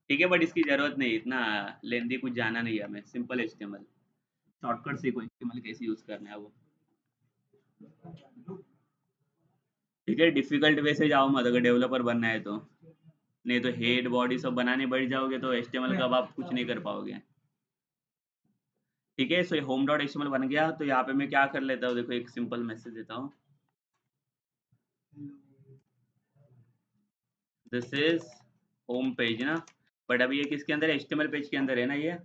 [SPEAKER 1] ठीक है, बट इसकी ज़रूरत नहीं, इतना लेंदी कुछ जाना नहीं है हमें, सिंपल एचटीएमएल। शॉर्टकट सीखो एचटीएमएल कैसे यूज़ करना है वो। ठीक है, डिफ़िकल्ट वे से जाओ मत अगर डेवलपर बनना है तो। नहीं तो हेड, बॉडी सब बनाने बैठ जाओगे तो एचटीएमएल का अब आप कुछ नहीं कर पाओगे। ठीक है, सो ये होम डॉट एचटीएमएल बन गया, तो यहाँ पे मैं क्या कर लेता हूँ, देखो एक सिंपल मैसेज देता हूँ। दिस इज होम पेज ना, बट अभी ये किसके अंदर है, एचटीएमएल पेज के अंदर है ना ये।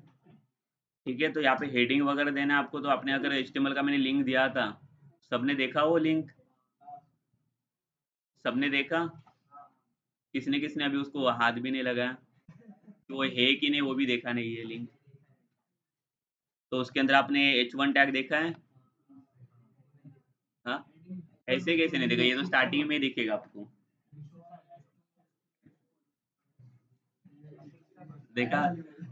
[SPEAKER 1] ठीक है, तो यहाँ पे हेडिंग वगैरह देना है आपको, तो आपने अगर एचटीएमएल का मैंने लिंक दिया था, सबने देखा वो लिंक? सबने देखा? किसने किसने अभी उसको हाथ भी नहीं लगाया, तो वो है कि नहीं वो भी देखा नहीं है लिंक। तो उसके अंदर आपने H1 टैग देखा है? हाँ, ऐसे कैसे नहीं देखा, ये तो स्टार्टिंग में ही दिखेगा आपको। देखा?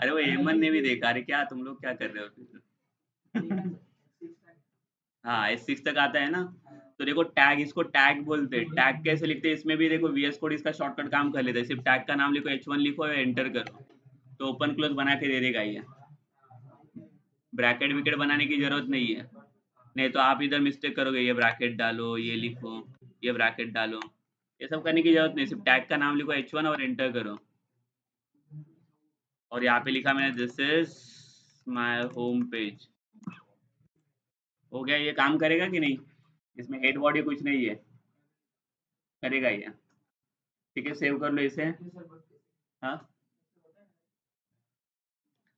[SPEAKER 1] अरे वो हेमंत ने भी देखा, अरे क्या तुम लोग क्या कर रहे हो फिर? हाँ, S6 तक आता है ना। तो देखो टैग, इसको टैग बोलते हैं। टैग कैसे लिखते हैं, इसमें भी देखो VS कोड इसका शॉर्टकट काम कर लेता है। सिर्फ टैग का नाम लिखो, H1 लिखो और एंटर करो, तो ओपन क्लोज बना के दे देगा ये। ब्रैकेट विकेट बनाने की जरूरत नहीं है, नहीं तो आप इधर मिस्टेक करोगे, ये ब्रैकेट डालो, ये लिखो, ये ब्रैकेट डालो, ये सब करने की जरूरत नहीं। सिर्फ टैग का नाम लिखो H1 और एंटर करो। और यहाँ पे लिखा मैंने this is my home page. हो गया, ये काम करेगा कि नहीं? इसमें हेड बॉडी कुछ नहीं है, करेगा ये। ठीक है, सेव कर लो इसे। हाँ,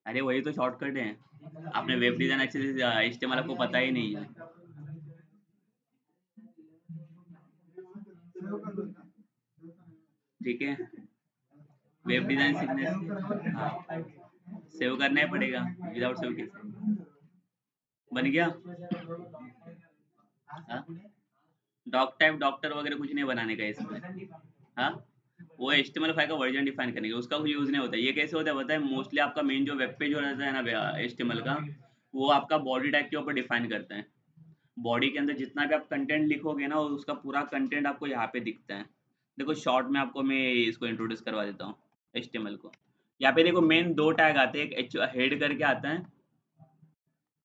[SPEAKER 1] अरे वही तो शॉर्टकट है। आपने वेब डिजाइन अच्छे से इस्तेमाल आपको पता ही नहीं है। ठीक है, वेब डिजाइन सीखने, हाँ, सेव करना ही पड़ेगा, विदाउट सेव कैसे बन गया। हाँ, डॉक टाइप डॉक्टर वगैरह कुछ नहीं बनाने का इसमें। हाँ, वो HTML फाइल का वर्जन डिफाइन करने का, उसका कुछ यूज नहीं होता। ये कैसे होता है पता है, मोस्टली आपका मेन जो वेब पेज हो रहता है ना HTML का, वो आपका बॉडी टैग के ऊपर डिफाइन करता है। बॉडी के अंदर जितना भी आप कंटेंट लिखोगे ना, उसका पूरा कंटेंट आपको यहाँ पे दिखता है। देखो शॉर्ट में आपको मैं इसको इंट्रोड्यूस करवा देता हूँ HTML को। यहाँ पे देखो मेन दो टैग आते हैं, एक हेड करके आता है।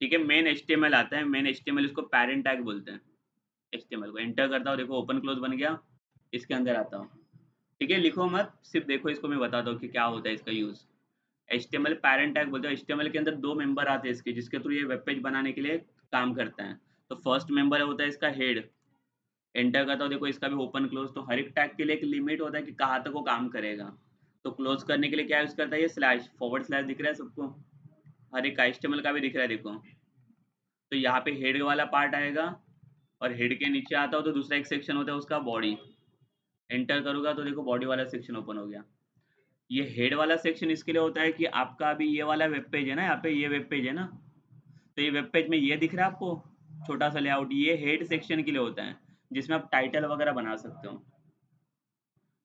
[SPEAKER 1] ठीक है, मेन HTML आता है, मेन HTML इसको पैरेंट टैग बोलते हैं। HTML को एंटर करता हूँ, देखो ओपन क्लोज बन गया। इसके अंदर आता हूँ। ठीक है, लिखो मत, सिर्फ देखो, इसको मैं बताता हूँ कि क्या होता है इसका यूज। HTML पैरेंट टैग बोलते हैं। HTML के अंदर दो मेंबर आते हैं इसके, जिसके थ्रू ये वेब पेज बनाने के लिए काम करता है। तो फर्स्ट मेंबर होता है इसका हेड। एंटर करता हूँ, देखो इसका भी ओपन क्लोज। तो हर एक टैग के लिए एक लिमिट होता है कि कहाँ तक वो काम करेगा। तो क्लोज करने के लिए क्या यूज करता है, ये स्लैश फॉरवर्ड स्लैश दिख रहा है सबको, हर एक का HTML का भी दिख रहा है देखो। तो यहाँ पे हेड वाला पार्ट आएगा, और हेड के नीचे आता हो तो दूसरा एक सेक्शन होता है उसका बॉडी। एंटर करूंगा तो देखो बॉडी वाला सेक्शन ओपन हो गया। ये हेड वाला सेक्शन इसके लिए होता है कि आपका अभी ये वाला वेब पेज है ना, यहाँ पे ये वेब पेज है ना, तो ये वेब पेज में ये दिख रहा है आपको छोटा सा लेआउट, ये हेड सेक्शन के लिए होता है, जिसमें आप टाइटल वगैरह बना सकते हो।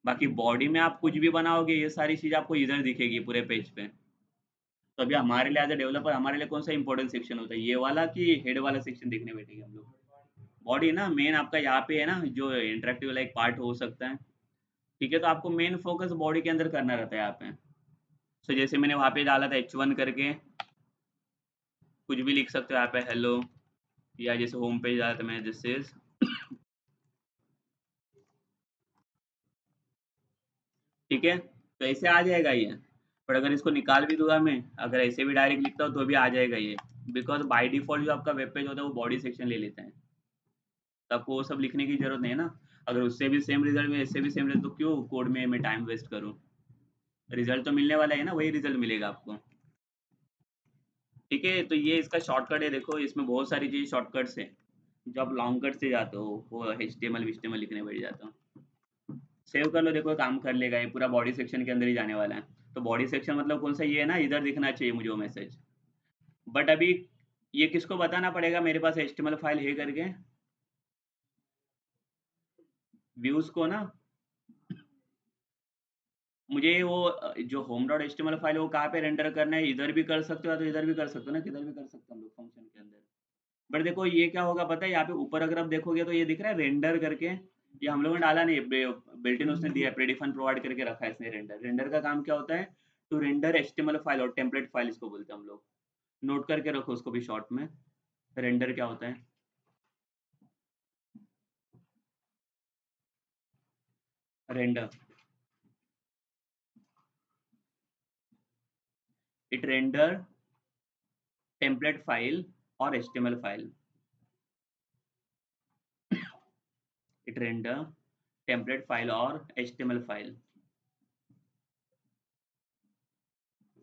[SPEAKER 1] बाकी बॉडी में आप कुछ भी बनाओगे, ये सारी चीज आपको इधर दिखेगी पूरे पेज पे। तो अभी हमारे लिए एज ए डेवलपर हमारे लिए कौन सा इंपॉर्टेंट सेक्शन होता है, ये वाला कि हेड वाला सेक्शन देखने बैठेंगे हम लोग? बॉडी ना मेन आपका यहाँ पे है ना, जो इंटरेक्टिव लाइक पार्ट हो सकता है। ठीक है, तो आपको मेन फोकस बॉडी के अंदर करना रहता है यहाँ पे। सो जैसे मैंने वहाँ पे डाला था H1 करके, कुछ भी लिख सकते हो यहाँ पे, हेलो, या जैसे होम पेज डाला था मैंने दिस इज। ठीक है, तो ऐसे आ जाएगा ये। पर अगर इसको निकाल भी दूंगा मैं, अगर ऐसे भी डायरेक्ट लिखता हूँ तो भी आ जाएगा ये, बिकॉज बाय डिफॉल्ट जो आपका वेब पेज होता है वो बॉडी सेक्शन ले लेता है। तो आपको वो सब लिखने की जरूरत नहीं है ना। अगर उससे भी सेम रिजल्ट में, इससे भी सेम रिजल्ट, तो क्यों कोड में मैं टाइम वेस्ट करूँ? रिजल्ट तो मिलने वाला है ना, वही रिजल्ट मिलेगा आपको। ठीक है, तो ये इसका शॉर्टकट है, देखो इसमें बहुत सारी चीज़ शॉर्टकट्स है। जो आप लॉन्ग कट से जाते हो वो HTML विस्टेमल लिखने बैठ जाता हो। सेव कर लो, देखो ये काम कर लेगा, ये पूरा बॉडी सेक्शन के अंदर ही जाने वाला है। तो बॉडी सेक्शन मतलब कौन सा, ये है ना, इधर दिखना चाहिए मुझे वो मैसेज। बट अभी ये किसको बताना पड़ेगा मेरे पास HTML फाइल है करके? व्यूज को ना। मुझे वो जो होम डॉट HTML फाइल है वो कहाँ पे रेंडर करना है, इधर भी कर सकते हो या तो इधर भी कर सकते हो ना, किधर भी कर सकते हो हम लोग फंक्शन के अंदर। बट देखो ये क्या होगा पता है, यहाँ पे ऊपर अगर आप देखोगे तो ये दिख रहा है रेंडर करके, ये हम लोगों ने डाला नहीं, बिल्ट इन उसने दिया है, प्रीडिफाइन प्रोवाइड करके रखा है इसने। रेंडर रेंडर का काम क्या होता है, टू रेंडर एचटीएमएल फाइल और टेम्पलेट फाइल इसको बोलते हैं हम लोग। नोट करके रखो उसको भी शॉर्ट में, रेंडर क्या होता है। Render, it render template file और HTML file, it render template file और एचटीएमएल फाइल।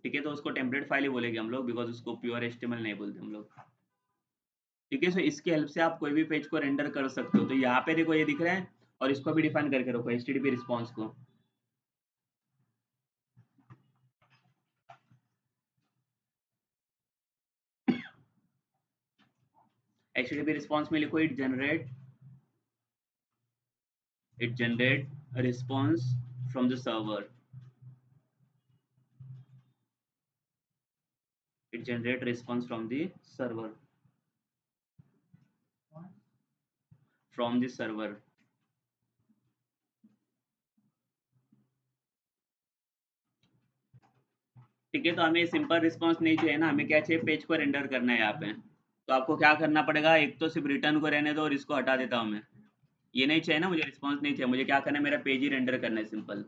[SPEAKER 1] ठीक है, तो उसको टेम्पलेट फाइल ही बोलेंगे हम लोग, बिकॉज उसको प्योर एचटीएमएल नहीं बोलते हम लोग। ठीक है, सो इसकी हेल्प से आप कोई भी पेज को रेंडर कर सकते हो। तो यहाँ पे देखो ये दिख रहा है, और इसको भी डिफाइन करके रखो, एचटीटीपी रिस्पॉन्स को। एचटीटीपी रिस्पॉन्स में लिखो it generate response from the server, it generate response from the server, from the server. ठीक है, तो हमें सिंपल रिस्पॉन्स नहीं चाहिए ना, हमें क्या चाहिए, पेज को रेंडर करना है यहाँ पे। तो आपको क्या करना पड़ेगा, एक तो सिर्फ रिटर्न को रहने दो और इसको हटा देता हूँ मैं। ये नहीं चाहिए ना मुझे, रिस्पॉन्स नहीं चाहिए मुझे, क्या करना है, मेरा पेज ही रेंडर करना है सिंपल।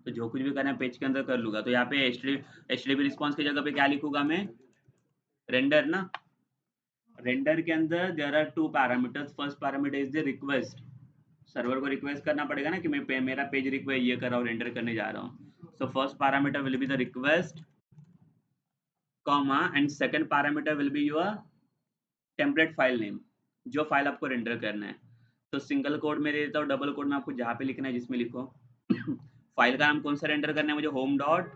[SPEAKER 1] तो जो कुछ भी करना है पेज के अंदर कर लूँगा। तो यहाँ पे एचटीटीपी रिस्पॉन्स की जगह पे क्या लिखूंगा मैं, रेंडर ना। रेंडर के अंदर there are two parameters, first parameter is the request, server को रिक्वेस्ट करना पड़ेगा ना कि मेरा पेज रिक्वेस्ट ये कर रहा हूँ, रेंडर करने जा रहा हूँ। So first parameter will be the request comma, and second parameter will be your template file name, जो फाइल आपको रेंडर करना है। तो सिंगल कोड में दे देता हूँ, डबल कोड में आपको जहाँ पे लिखना है जिसमें लिखो। फाइल का नाम कौन सा रेंडर करना है मुझे, home dot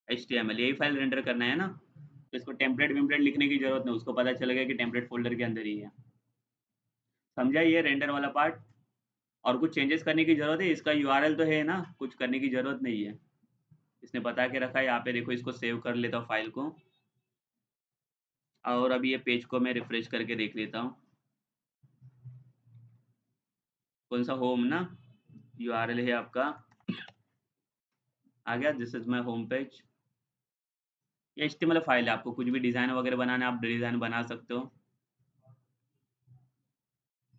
[SPEAKER 1] H T M L, यही फाइल रेंडर करना है ना। तो इसको टेम्पलेट विम्पलेट लिखने की जरूरत नहीं, उसको पता चलेगा कि टेम्पलेट फोल्डर के अंदर ही है। समझा ये रेंडर वाला पार्ट। और कुछ चेंजेस करने की जरूरत है, इसका यूआरएल तो है ना, कुछ करने की जरूरत नहीं है, इसने बता के रखा है। यहाँ पे देखो, इसको सेव कर लेता हूँ फाइल को, और अभी ये पेज को मैं रिफ्रेश करके देख लेता हूँ। कौन सा, होम ना, यूआरएल है आपका, आ गया, this is my home page. ये एचटीएमएल फाइल है, आपको कुछ भी डिज़ाइन वगैरह बनाना है आप डिज़ाइन बना सकते हो।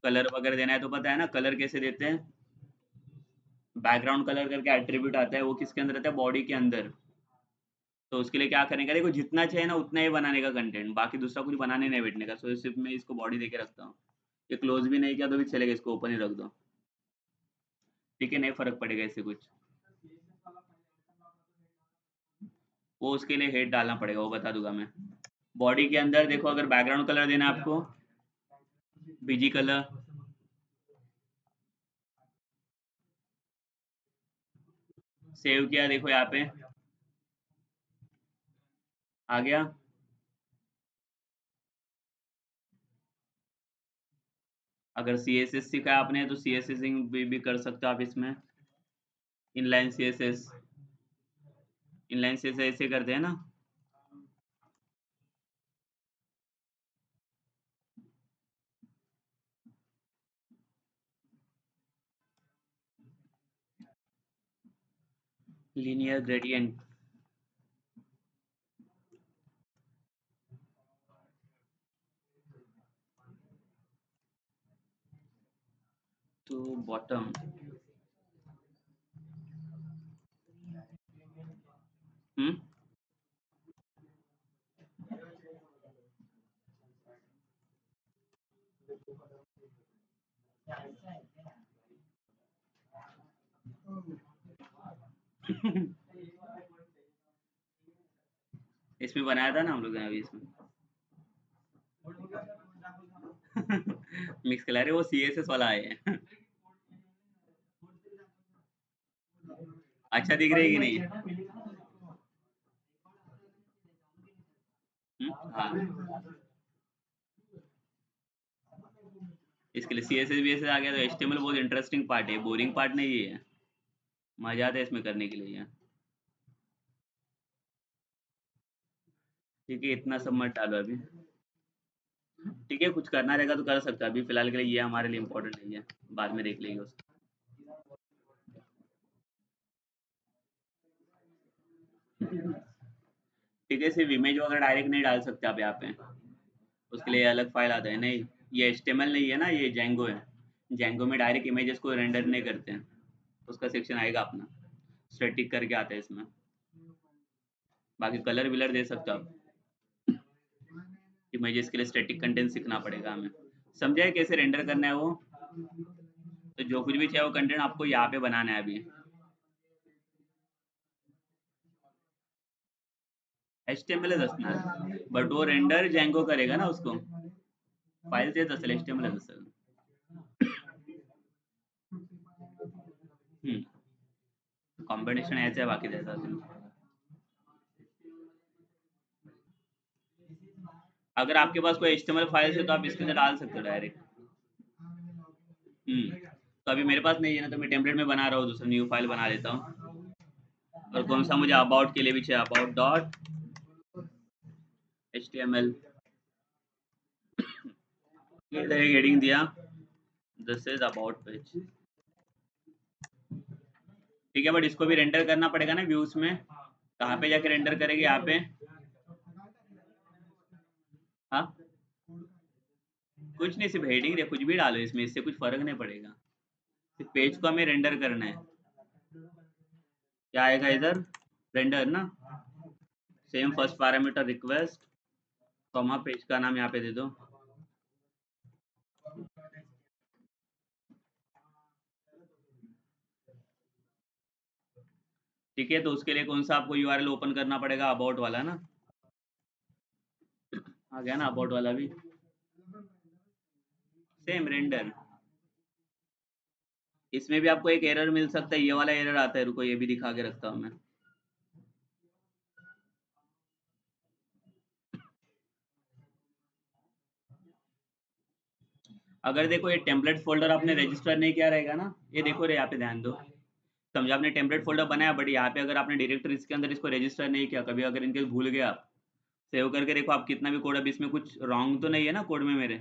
[SPEAKER 1] कलर वगैरह देना है तो पता है ना, कलर कैसे देते हैं, बैकग्राउंड कलर करके एट्रीब्यूट आता है, वो किसके अंदर रहता है, बॉडी के अंदर। तो उसके लिए क्या करने का, देखो जितना चाहिए ना उतना ही बनाने का कंटेंट, बाकी दूसरा कुछ बनाने नहीं बैठने का। सो सिर्फ मैं इसको बॉडी देके रखता हूँ। ये क्लोज भी नहीं किया तो भी चलेगा, इसको ओपन ही रख दो। ठीक है, नहीं फर्क पड़ेगा इससे कुछ। वो उसके लिए हेड डालना पड़ेगा, वो बता दूंगा मैं। बॉडी के अंदर देखो, अगर बैकग्राउंड कलर देना है आपको, बीजी कलर, सेव किया, देखो यहाँ पे आ गया। अगर सी एस एस सीखा है आपने तो सी एस एस भी कर सकते हो आप इसमें। Inline C S S, inline C S ऐसे करते हैं ना। Linear gradient, to bottom. हम्म। इसमें बनाया था ना हम लोग ने अभी इसमें। मिक्स कलर है, वो सी एस एस वाला है। अच्छा दिख रही है कि नहीं। हाँ, इसके लिए C S S B S S आ गया, तो एच टी एम एल बहुत इंटरेस्टिंग पार्ट है, बोरिंग पार्ट नहीं है, मजा आता है इसमें करने के लिए। ठीक है, इतना सब मत डालो अभी। ठीक है, कुछ करना रहेगा तो कर सकते हैं, अभी फिलहाल के लिए ये हमारे लिए इम्पोर्टेंट नहीं है, बाद में देख लेंगे उसको। ठीक है, सिर्फ इमेज वगैरह डायरेक्ट नहीं डाल सकते आप यहाँ पे, उसके लिए अलग फाइल आता है। नहीं, ये HTML नहीं है ना, ये जेंगो है। जेंगो में डायरेक्ट इमेजेस को रेंडर नहीं करते हैं, उसका सेक्शन आएगा अपना, स्टैटिक करके आता है इसमें। बाकी कलर विलर दे सकते हो आप, इमेजेस के लिए स्टैटिक कंटेंट सीखना पड़ेगा हमें। समझा है कैसे रेंडर करना है वो? तो जो कुछ भी चाहिए वो कंटेंट आपको यहाँ पे बनाना है अभी। HTML असणार, बट वो रेंडर जेंगो करेगा ना उसको, फाईल तेच असेल, HTML असेल। कॉम्बिनेशन यायचं आहे, बाकी त्याचं अजून। अगर आपके पास कोई HTML फाइल्स है तो आप इसके अंदर डाल सकते हो डायरेक्ट। तो अभी मेरे पास नहीं है ना, तो मैं टेम्पलेट में बना रहा हूँ, दूसरा न्यू फाइल बना लेता हूँ। और कौन सा मुझे अबाउट के लिए भी चाहिए, अबाउट डॉट HTML। इधर एक हेडिंग दिया, दिस इज अबाउट पेज। ठीक है, बट इसको भी रेंडर करना पड़ेगा ना व्यूज में। कहाँ पे जाके रेंडर करेंगे? यहाँ पे। हाँ, कुछ नहीं, सिर्फ हेडिंग दे, कुछ भी डालो इसमें, इससे कुछ फर्क नहीं पड़ेगा, सिर्फ पेज को हमें रेंडर करना है। क्या आएगा इधर? रेंडर ना, same first parameter request, comma page का नाम यहाँ पे दे दो। ठीक है, तो उसके लिए कौन सा आपको URL ओपन करना पड़ेगा? अबाउट वाला ना, आ गया ना अबाउट वाला भी, सेम रेंडर। इसमें भी आपको एक एरर मिल सकता है, ये वाला एरर आता है, रुको ये भी दिखा के रखता हूँ मैं। अगर देखो ये टेम्पलेट फोल्डर आपने रजिस्टर नहीं किया रहेगा ना, ये देखो रे, यहाँ पे ध्यान दो। समझा, आपने टेम्पलेट फोल्डर बनाया, बट यहाँ पे अगर आपने डायरेक्टरीज के अंदर इसको रजिस्टर नहीं किया, कभी अगर इनके भूल गए आप, सेव करके देखो आप कितना भी कोड, अब इसमें कुछ रॉन्ग तो नहीं है ना कोड में मेरे?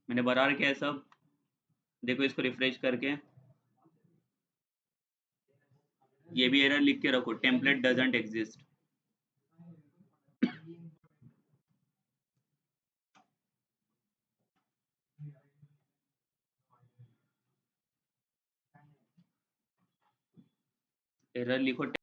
[SPEAKER 1] मैंने बना रखा है सब, देखो इसको रिफ्रेश करके, ये भी एरर लिख के रखो, टेम्पलेट डजंट एग्जिस्ट। एरर लिखो